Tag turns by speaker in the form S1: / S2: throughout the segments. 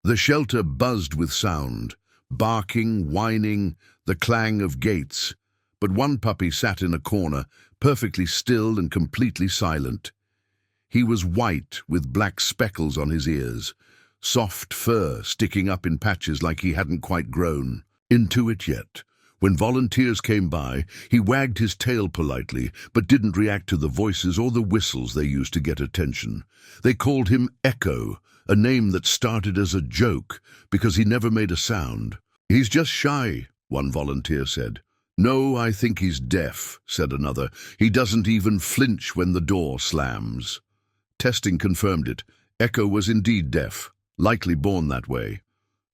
S1: The shelter buzzed with sound, barking, whining, the clang of gates. But one puppy sat in a corner, perfectly still and completely silent. He was white with black speckles on his ears, soft fur sticking up in patches like he hadn't quite grown into it yet. When volunteers came by, he wagged his tail politely, but didn't react to the voices or the whistles they used to get attention. They called him Echo, a name that started as a joke because he never made a sound. "He's just shy," one volunteer said. "No, I think he's deaf," said another. "He doesn't even flinch when the door slams." Testing confirmed it. Echo was indeed deaf, likely born that way.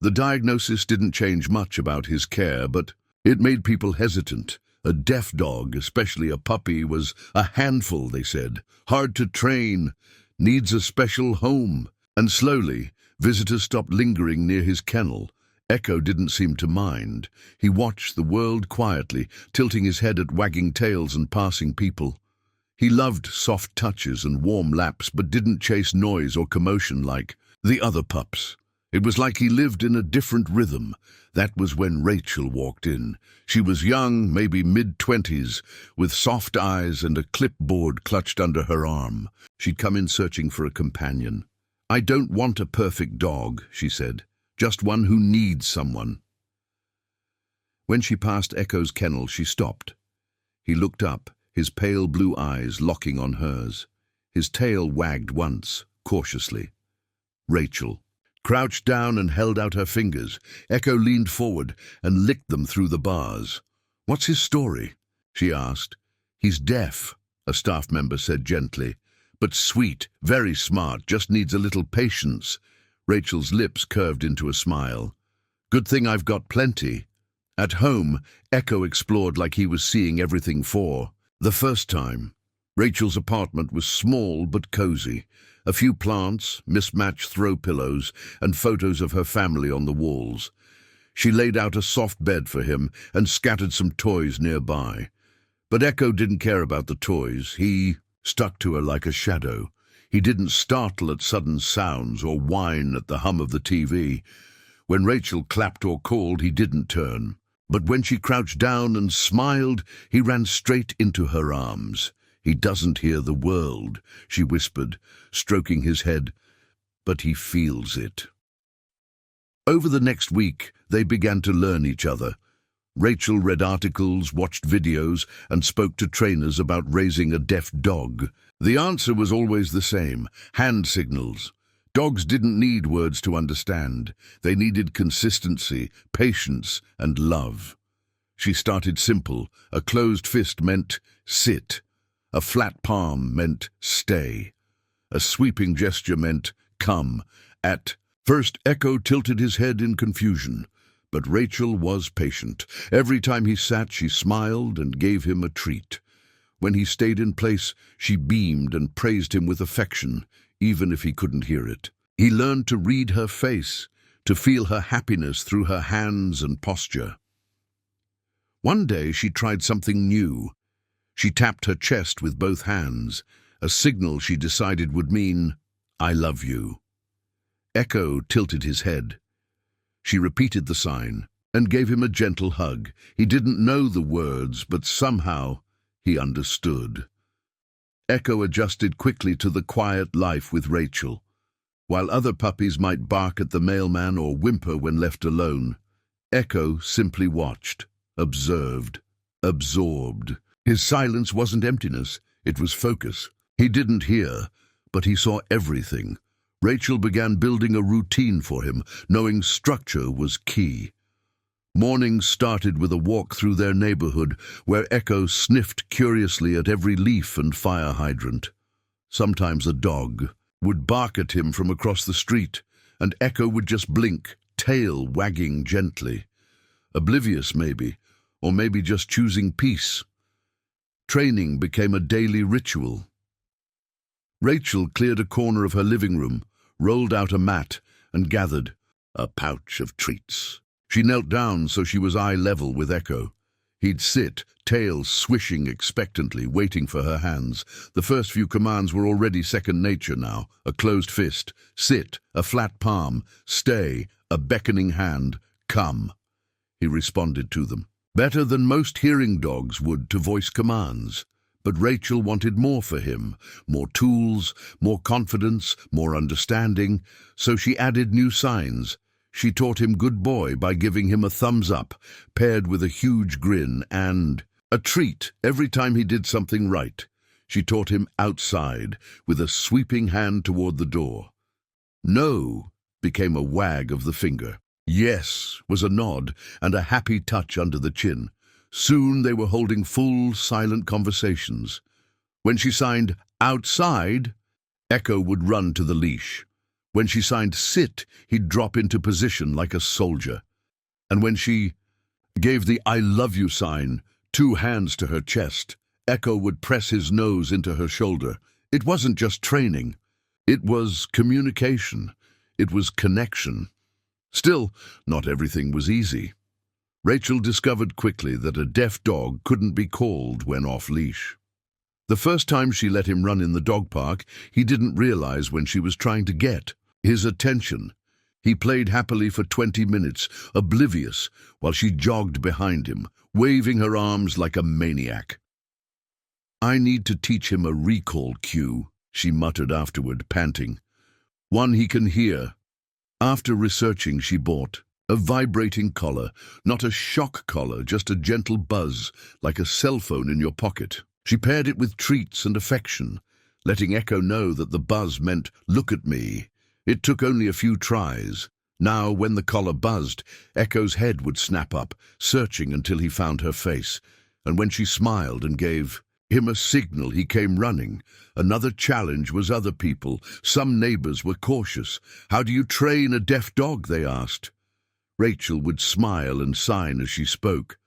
S1: The diagnosis didn't change much about his care, but it made people hesitant. A deaf dog, especially a puppy, was a handful, they said. Hard to train, needs a special home. And slowly, visitors stopped lingering near his kennel. Echo didn't seem to mind. He watched the world quietly, tilting his head at wagging tails and passing people. He loved soft touches and warm laps, but didn't chase noise or commotion like the other pups. It was like he lived in a different rhythm. That was when Rachel walked in. She was young, maybe mid-20s, with soft eyes and a clipboard clutched under her arm. She'd come in searching for a companion. "I don't want a perfect dog," she said, "just one who needs someone." When she passed Echo's kennel, she stopped. He looked up, his pale blue eyes locking on hers. His tail wagged once, cautiously. Rachel crouched down and held out her fingers. Echo leaned forward and licked them through the bars. "What's his story?" she asked. "He's deaf," a staff member said gently. "But sweet, very smart, just needs a little patience." Rachel's lips curved into a smile. "Good thing I've got plenty." At home, Echo explored like he was seeing everything for the first time. Rachel's apartment was small but cozy. A few plants, mismatched throw pillows, and photos of her family on the walls. She laid out a soft bed for him and scattered some toys nearby. But Echo didn't care about the toys. He stuck to her like a shadow. He didn't startle at sudden sounds or whine at the hum of the TV. When Rachel clapped or called, he didn't turn. But when she crouched down and smiled, he ran straight into her arms. "He doesn't hear the world," she whispered, stroking his head, "but he feels it." Over the next week, they began to learn each other. Rachel read articles, watched videos, and spoke to trainers about raising a deaf dog. The answer was always the same: hand signals. Dogs didn't need words to understand. They needed consistency, patience, and love. She started simple. A closed fist meant sit. A flat palm meant stay. A sweeping gesture meant come. At first, Echo tilted his head in confusion, but Rachel was patient. Every time he sat, she smiled and gave him a treat. When he stayed in place, she beamed and praised him with affection, even if he couldn't hear it. He learned to read her face, to feel her happiness through her hands and posture. One day, she tried something new. She tapped her chest with both hands, a signal she decided would mean, "I love you." Echo tilted his head. She repeated the sign and gave him a gentle hug. He didn't know the words, but somehow he understood. Echo adjusted quickly to the quiet life with Rachel. While other puppies might bark at the mailman or whimper when left alone, Echo simply watched, observed, absorbed. His silence wasn't emptiness, it was focus. He didn't hear, but he saw everything. Rachel began building a routine for him, knowing structure was key. Mornings started with a walk through their neighborhood, where Echo sniffed curiously at every leaf and fire hydrant. Sometimes a dog would bark at him from across the street, and Echo would just blink, tail wagging gently. Oblivious maybe, or maybe just choosing peace. Training became a daily ritual. Rachel cleared a corner of her living room, rolled out a mat, and gathered a pouch of treats. She knelt down so she was eye level with Echo. He'd sit, tail swishing expectantly, waiting for her hands. The first few commands were already second nature now. A closed fist, sit, a flat palm, stay, a beckoning hand, come. He responded to them. Better than most hearing dogs would to voice commands. But Rachel wanted more for him, more tools, more confidence, more understanding, so she added new signs. She taught him good boy by giving him a thumbs up, paired with a huge grin, and a treat every time he did something right. She taught him outside, with a sweeping hand toward the door. No became a wag of the finger. Yes was a nod and a happy touch under the chin. Soon they were holding full, silent conversations. When she signed outside, Echo would run to the leash. When she signed sit, he'd drop into position like a soldier. And when she gave the I love you sign, 2 hands to her chest, Echo would press his nose into her shoulder. It wasn't just training. It was communication. It was connection. Still, not everything was easy. Rachel discovered quickly that a deaf dog couldn't be called when off-leash. The first time she let him run in the dog park, he didn't realize when she was trying to get his attention. He played happily for 20 minutes, oblivious, while she jogged behind him, waving her arms like a maniac. I need to teach him a recall cue, she muttered afterward, panting. One he can hear. After researching, she bought a vibrating collar, not a shock collar, just a gentle buzz, like a cell phone in your pocket. She paired it with treats and affection, letting Echo know that the buzz meant, look at me. It took only a few tries. Now, when the collar buzzed, Echo's head would snap up, searching until he found her face. And when she smiled and gave him a signal, he came running. Another challenge was other people. Some neighbors were cautious. How do you train a deaf dog, they asked. Rachel would smile and sign as she spoke.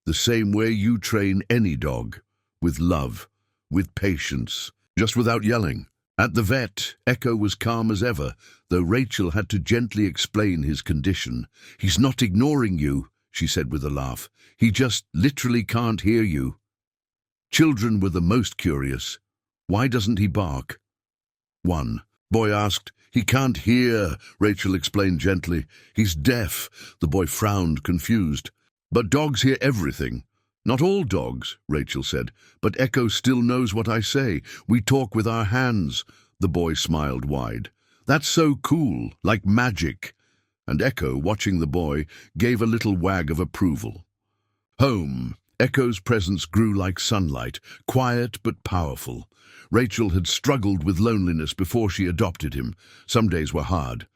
S1: The same way you train any dog. With love, with patience, just without yelling. At the vet, Echo was calm as ever, though Rachel had to gently explain his condition. He's not ignoring you, she said with a laugh. He just literally can't hear you. Children were the most curious. Why doesn't he bark? One boy asked. He can't hear, Rachel explained gently. He's deaf. The boy frowned, confused. But dogs hear everything. Not all dogs, Rachel said, but Echo still knows what I say. We talk with our hands. The boy smiled wide. That's so cool, like magic. And Echo, watching the boy, gave a little wag of approval. Home. Echo's presence grew like sunlight, quiet but powerful. Rachel had struggled with loneliness before she adopted him. Some days were hard.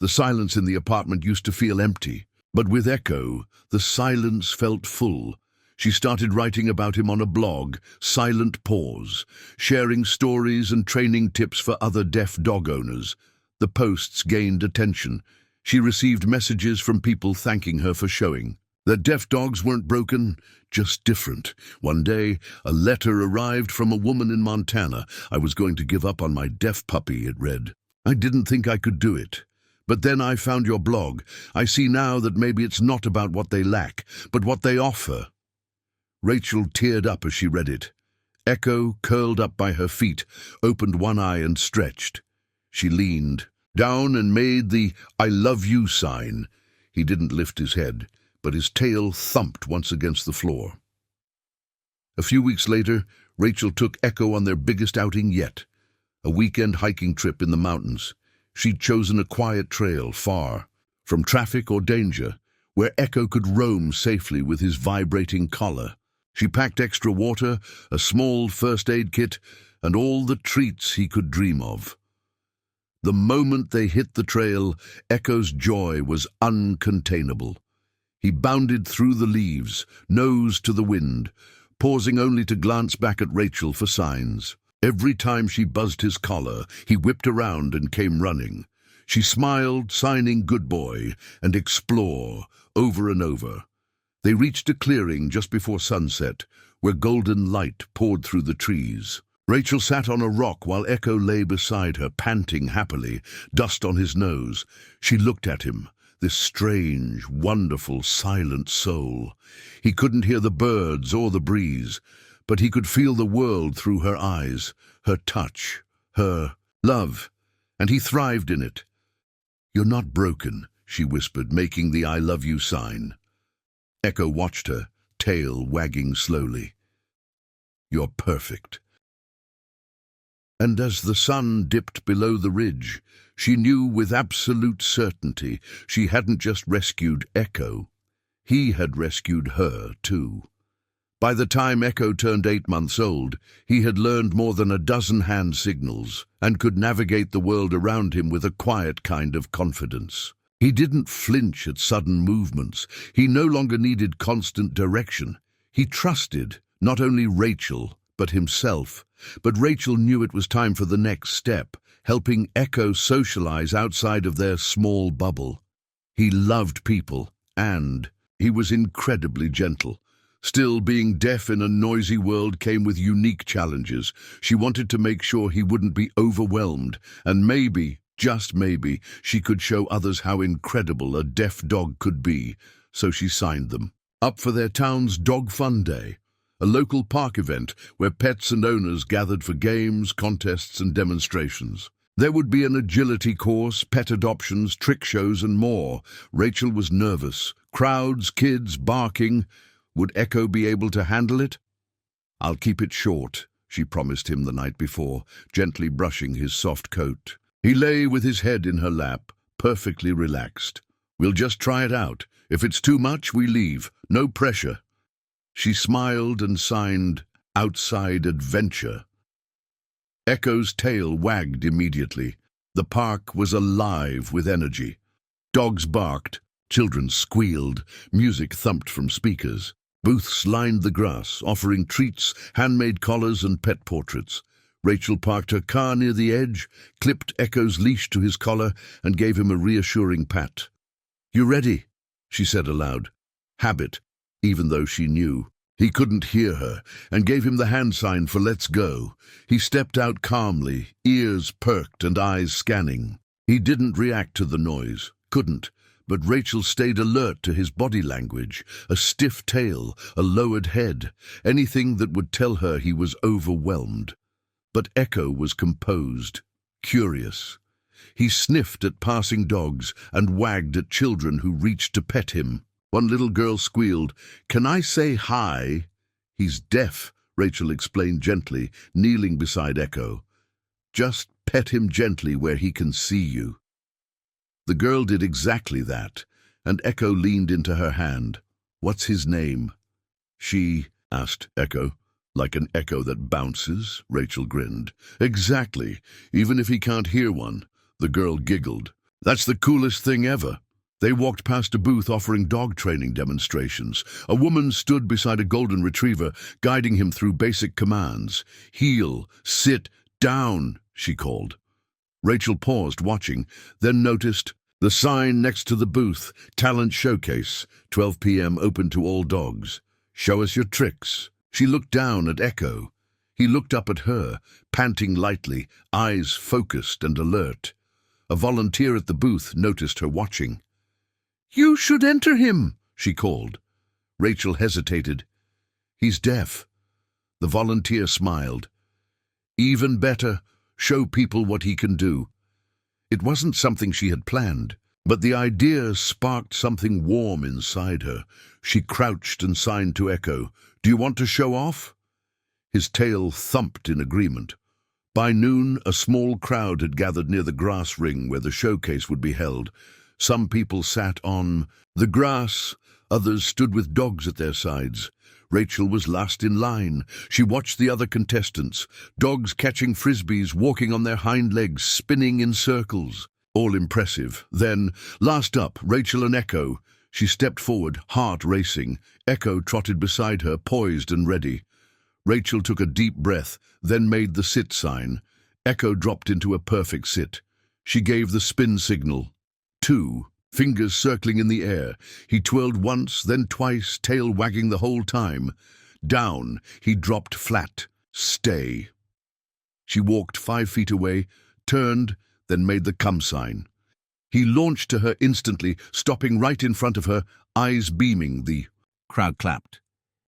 S1: The silence in the apartment used to feel empty. But with Echo, the silence felt full. She started writing about him on a blog, Silent Paws, sharing stories and training tips for other deaf dog owners. The posts gained attention. She received messages from people thanking her for showing that deaf dogs weren't broken, just different. One day, a letter arrived from a woman in Montana. I was going to give up on my deaf puppy, it read. I didn't think I could do it. But then I found your blog. I see now that maybe it's not about what they lack, but what they offer. Rachel teared up as she read it. Echo, curled up by her feet, opened one eye and stretched. She leaned down and made the I love you sign. He didn't lift his head, but his tail thumped once against the floor. A few weeks later, Rachel took Echo on their biggest outing yet, a weekend hiking trip in the mountains. She'd chosen a quiet trail far from traffic or danger, where Echo could roam safely with his vibrating collar. She packed extra water, a small first aid kit, and all the treats he could dream of. The moment they hit the trail, Echo's joy was uncontainable. He bounded through the leaves, nose to the wind, pausing only to glance back at Rachel for signs. Every time she buzzed his collar, he whipped around and came running. She smiled, signing good boy, and explore, over and over. They reached a clearing just before sunset, where golden light poured through the trees. Rachel sat on a rock while Echo lay beside her, panting happily, dust on his nose. She looked at him, this strange, wonderful, silent soul. He couldn't hear the birds or the breeze, but he could feel the world through her eyes, her touch, her love, and he thrived in it. "You're not broken," she whispered, making the "I love you" sign. Echo watched her, tail wagging slowly. "You're perfect." And as the sun dipped below the ridge, she knew with absolute certainty she hadn't just rescued Echo. He had rescued her, too. By the time Echo turned 8 months old, he had learned more than a dozen hand signals and could navigate the world around him with a quiet kind of confidence. He didn't flinch at sudden movements. He no longer needed constant direction. He trusted not only Rachel, but himself. But Rachel knew it was time for the next step, helping Echo socialize outside of their small bubble. He loved people, and he was incredibly gentle. Still, being deaf in a noisy world came with unique challenges. She wanted to make sure he wouldn't be overwhelmed, and maybe, just maybe, she could show others how incredible a deaf dog could be, so she signed them up for their town's Dog Fun Day, a local park event where pets and owners gathered for games, contests, and demonstrations. There would be an agility course, pet adoptions, trick shows, and more. Rachel was nervous. Crowds, kids, barking. Would Echo be able to handle it? "I'll keep it short," she promised him the night before, gently brushing his soft coat. He lay with his head in her lap, perfectly relaxed. "We'll just try it out. If it's too much, we leave. No pressure." She smiled and signed, "Outside Adventure." Echo's tail wagged immediately. The park was alive with energy. Dogs barked, children squealed, music thumped from speakers. Booths lined the grass, offering treats, handmade collars, and pet portraits. Rachel parked her car near the edge, clipped Echo's leash to his collar, and gave him a reassuring pat. "You ready?" she said aloud. Habit, even though she knew. He couldn't hear her, and gave him the hand sign for "let's go." He stepped out calmly, ears perked and eyes scanning. He didn't react to the noise, couldn't, but Rachel stayed alert to his body language, a stiff tail, a lowered head, anything that would tell her he was overwhelmed. But Echo was composed, curious. He sniffed at passing dogs and wagged at children who reached to pet him. One little girl squealed, "Can I say hi?" "He's deaf," Rachel explained gently, kneeling beside Echo. "Just pet him gently where he can see you." The girl did exactly that, and Echo leaned into her hand. "What's his name?" "She," asked Echo. "Like an echo that bounces?" Rachel grinned. "Exactly, even if he can't hear one." The girl giggled. "That's the coolest thing ever." They walked past a booth offering dog training demonstrations. A woman stood beside a golden retriever, guiding him through basic commands. "Heel, sit, down," she called. Rachel paused, watching, then noticed the sign next to the booth, "Talent Showcase, 12 p.m. open to all dogs. Show us your tricks." She looked down at Echo. He looked up at her, panting lightly, eyes focused and alert. A volunteer at the booth noticed her watching. "You should enter him," she called. Rachel hesitated. "He's deaf." The volunteer smiled. "Even better, show people what he can do." It wasn't something she had planned, but the idea sparked something warm inside her. She crouched and signed to Echo, "Do you want to show off?" His tail thumped in agreement. By noon, a small crowd had gathered near the grass ring where the showcase would be held. Some people sat on the grass, others stood with dogs at their sides. Rachel was last in line. She watched the other contestants, dogs catching frisbees, walking on their hind legs, spinning in circles. All impressive. Then, last up, Rachel and Echo. She stepped forward, heart racing. Echo trotted beside her, poised and ready. Rachel took a deep breath, then made the sit sign. Echo dropped into a perfect sit. She gave the spin signal. 2, fingers circling in the air. He twirled once, then twice, tail wagging the whole time. Down, he dropped flat. Stay. She walked 5 feet away, turned, then made the come sign. He launched to her instantly, stopping right in front of her, eyes beaming. The crowd clapped.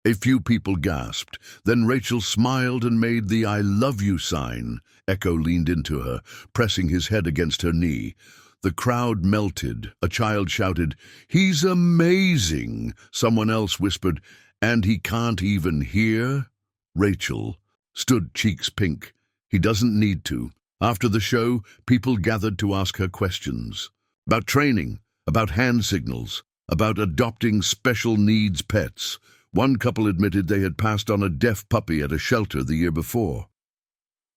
S1: A few people gasped. Then Rachel smiled and made the "I love you" sign. Echo leaned into her, pressing his head against her knee. The crowd melted. A child shouted, "He's amazing!" Someone else whispered, "And he can't even hear?" Rachel stood cheeks pink. He doesn't need to. After the show, people gathered to ask her questions. About training, about hand signals, about adopting special needs pets. One couple admitted they had passed on a deaf puppy at a shelter the year before.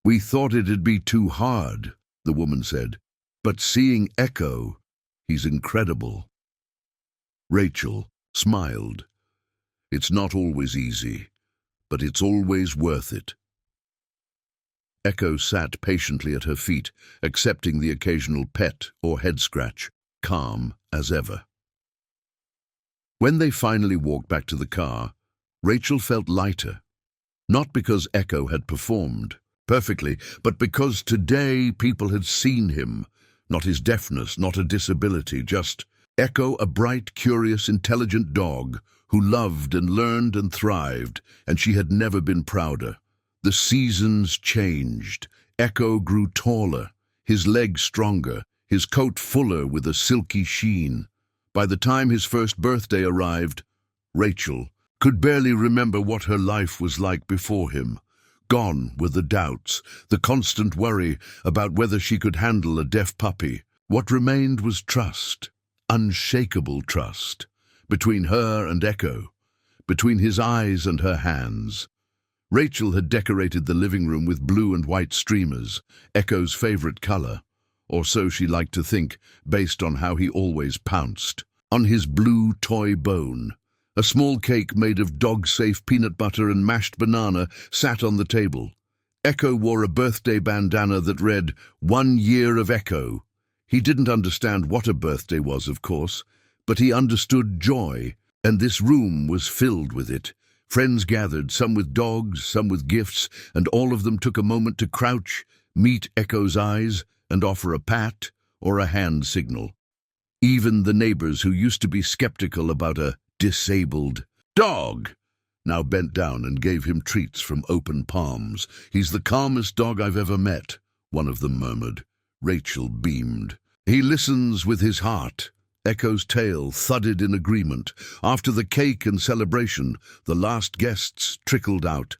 S1: "We thought it'd be too hard," the woman said. "But seeing Echo, he's incredible." Rachel smiled. "It's not always easy, but it's always worth it." Echo sat patiently at her feet, accepting the occasional pet or head scratch, calm as ever. When they finally walked back to the car, Rachel felt lighter. Not because Echo had performed perfectly, but because today people had seen him. Not his deafness, not a disability, just Echo, a bright, curious, intelligent dog who loved and learned and thrived, and she had never been prouder. The seasons changed. Echo grew taller, his legs stronger, his coat fuller with a silky sheen. By the time his first birthday arrived, Rachel could barely remember what her life was like before him. Gone were the doubts, the constant worry about whether she could handle a deaf puppy. What remained was trust, unshakable trust, between her and Echo, between his eyes and her hands. Rachel had decorated the living room with blue and white streamers, Echo's favorite color, or so she liked to think, based on how he always pounced. On his blue toy bone, a small cake made of dog-safe peanut butter and mashed banana sat on the table. Echo wore a birthday bandana that read, "1 year of Echo." He didn't understand what a birthday was, of course, but he understood joy, and this room was filled with it. Friends gathered, some with dogs, some with gifts, and all of them took a moment to crouch, meet Echo's eyes, and offer a pat or a hand signal. Even the neighbors who used to be skeptical about a disabled dog now bent down and gave him treats from open palms. "He's the calmest dog I've ever met," one of them murmured. Rachel beamed. "He listens with his heart." Echo's tail thudded in agreement. After the cake and celebration, the last guests trickled out.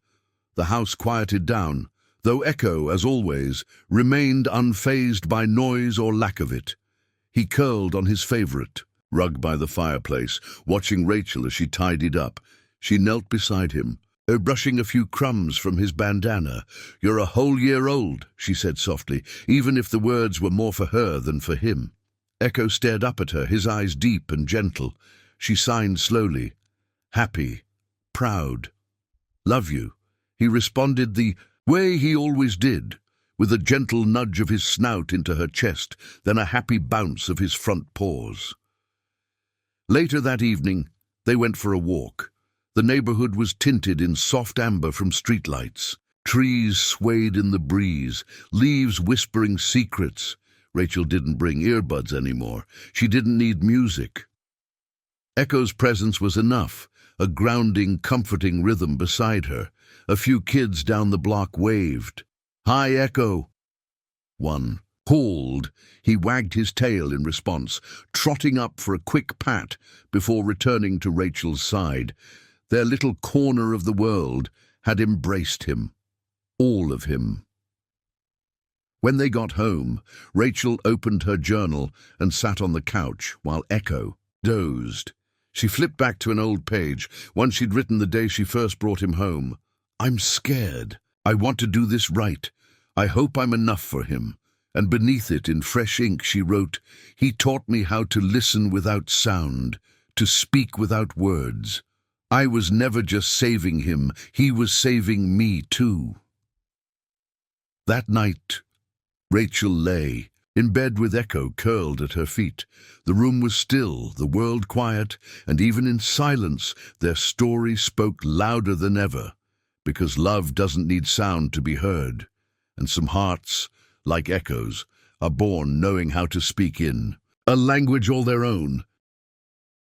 S1: The house quieted down, though Echo, as always, remained unfazed by noise or lack of it. He curled on his favorite rug by the fireplace, watching Rachel as she tidied up. She knelt beside him, brushing a few crumbs from his bandana. "You're a whole year old," she said softly, even if the words were more for her than for him. Echo stared up at her, his eyes deep and gentle. She signed slowly. "Happy, proud, love you." He responded the way he always did, with a gentle nudge of his snout into her chest, then a happy bounce of his front paws. Later that evening, they went for a walk. The neighborhood was tinted in soft amber from streetlights. Trees swayed in the breeze, leaves whispering secrets. Rachel didn't bring earbuds anymore. She didn't need music. Echo's presence was enough, a grounding, comforting rhythm beside her. A few kids down the block waved. "Hi, Echo." One called. He wagged his tail in response, trotting up for a quick pat before returning to Rachel's side. Their little corner of the world had embraced him. All of him. When they got home, Rachel opened her journal and sat on the couch while Echo dozed. She flipped back to an old page, one she'd written the day she first brought him home. "I'm scared. I want to do this right. I hope I'm enough for him." And beneath it, in fresh ink, she wrote, "He taught me how to listen without sound, to speak without words. I was never just saving him, he was saving me too." That night, Rachel lay in bed with Echo curled at her feet. The room was still, the world quiet, and even in silence, their story spoke louder than ever, because love doesn't need sound to be heard, and some hearts, like Echo's, are born knowing how to speak in. A language all their own.